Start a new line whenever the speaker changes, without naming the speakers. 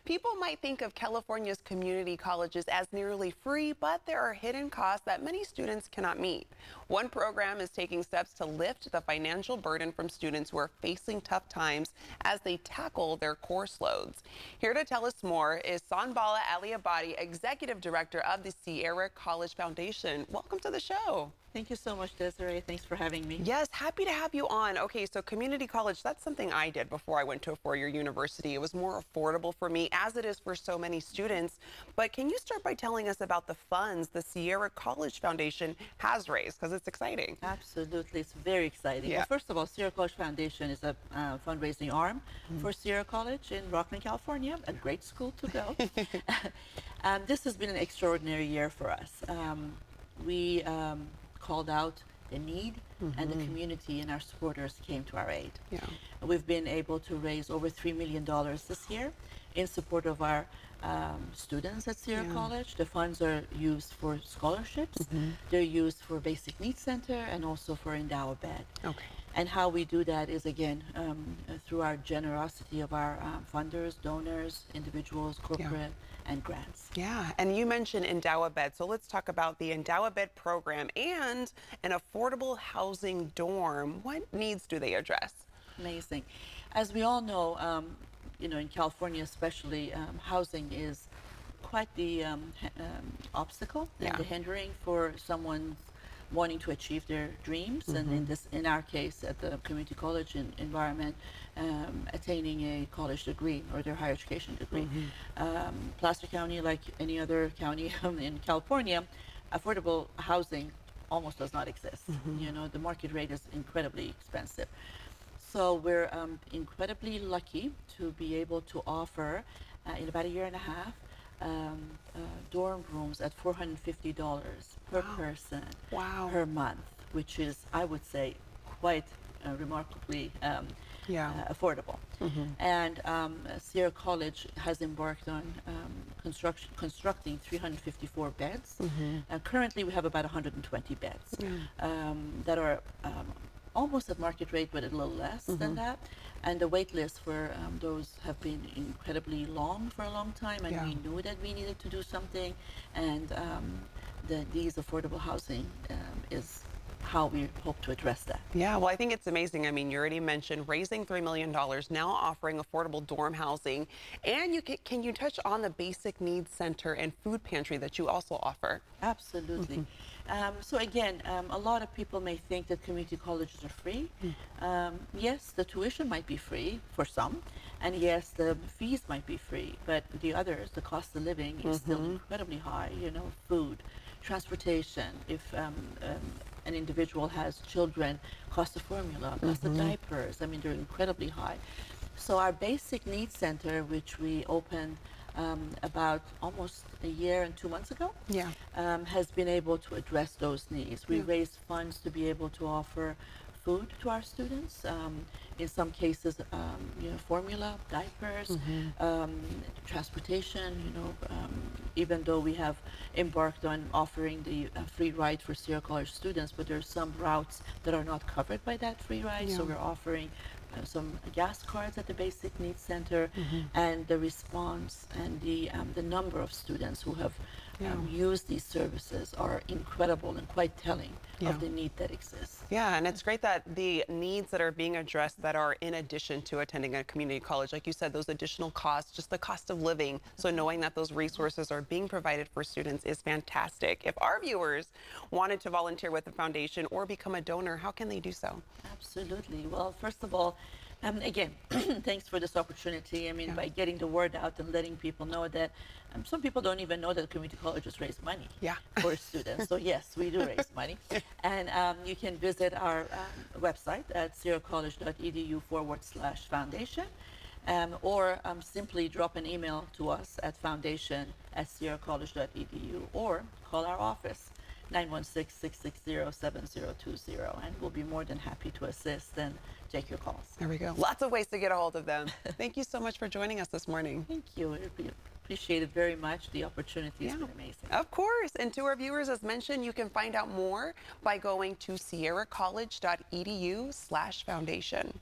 People might think of California's community colleges as nearly free, but there are hidden costs that many students cannot meet. One program is taking steps to lift the financial burden from students who are facing tough times as they tackle their course loads. Here to tell us more is Sanbala Aliabadi, Executive Director of the Sierra College Foundation. Welcome to the show.
Thank you so much, Desiree. Thanks for having me.
Yes, happy to have you on. Okay, so community college, that's something I did before I went to a four-year university. It was more affordable for me, as it is for so many students. But can you start by telling us about the funds the Sierra College Foundation has raised? Because it's exciting.
Absolutely. It's very exciting.
Yeah.
Well, first of all, Sierra College Foundation is a fundraising arm for Sierra College in Rockland, California, a great school to go. This has been an extraordinary year for us. We called out the need, and the community and our supporters came to our aid.
Yeah.
We've been able to raise over $3 million this year in support of our students at Sierra College. The funds are used for scholarships. They're used for basic needs center and also for Endow a Bed.
Okay.
And how we do that is, again, through our generosity of our funders, donors, individuals, corporate, and grants.
Yeah, and you mentioned Endow a Bed, so let's talk about the Endow a Bed program and an affordable housing dorm. What needs do they address?
Amazing. As we all know, in California especially, housing is quite the obstacle and the hindering for someone wanting to achieve their dreams, and in our case at the community college environment, attaining a college degree or their higher education degree. Placer County, like any other county in California, affordable housing almost does not exist. You know, the market rate is incredibly expensive. So we're incredibly lucky to be able to offer in about a year and a half dorm rooms at $450 per person per month, which is, I would say, quite remarkably affordable. And Sierra College has embarked on constructing 354 beds. Currently, we have about 120 beds that are almost at market rate, but a little less than that. And the wait list for those have been incredibly long for a long time, and we knew that we needed to do something. And these affordable housing is how we hope to address that.
Yeah, well, I think it's amazing. I mean, you already mentioned raising $3 million, now offering affordable dorm housing. And can you touch on the basic needs center and food pantry that you also offer?
Absolutely. So again, a lot of people may think that community colleges are free. Yes, the tuition might be free for some, and yes, the fees might be free, but the others, the cost of living is still incredibly high. You know, food, transportation, if an individual has children, cost of formula, cost of diapers, I mean, they're incredibly high. So our basic needs center, which we opened about almost a year and 2 months ago, has been able to address those needs. We raised funds to be able to offer food to our students. In some cases, formula, diapers, transportation. Even though we have embarked on offering the free ride for Sierra College students, but there are some routes that are not covered by that free ride. So we're offering some gas cards at the Basic Needs Center, and the response and the number of students who have used these services are incredible and quite telling of the need that exists.
Yeah, and it's great that the needs that are being addressed that are in addition to attending a community college, like you said, those additional costs, just the cost of living. So knowing that those resources are being provided for students is fantastic. If our viewers wanted to volunteer with the foundation or become a donor, how can they do so?
Absolutely. Well, first of all, again, thanks for this opportunity. I mean, by getting the word out and letting people know that some people don't even know that community colleges raise money for students. So yes, we do raise money. And you can visit our website at sierracollege.edu/foundation, or simply drop an email to us at foundation@sierracollege.edu, or call our office 916-660-7020, and we'll be more than happy to assist and take your calls.
There we go. Lots of ways to get a hold of them. Thank you so much for joining us this morning.
Thank you. We appreciate it very much. The opportunity has been amazing.
Of course. And to our viewers, as mentioned, you can find out more by going to sierracollege.edu/foundation.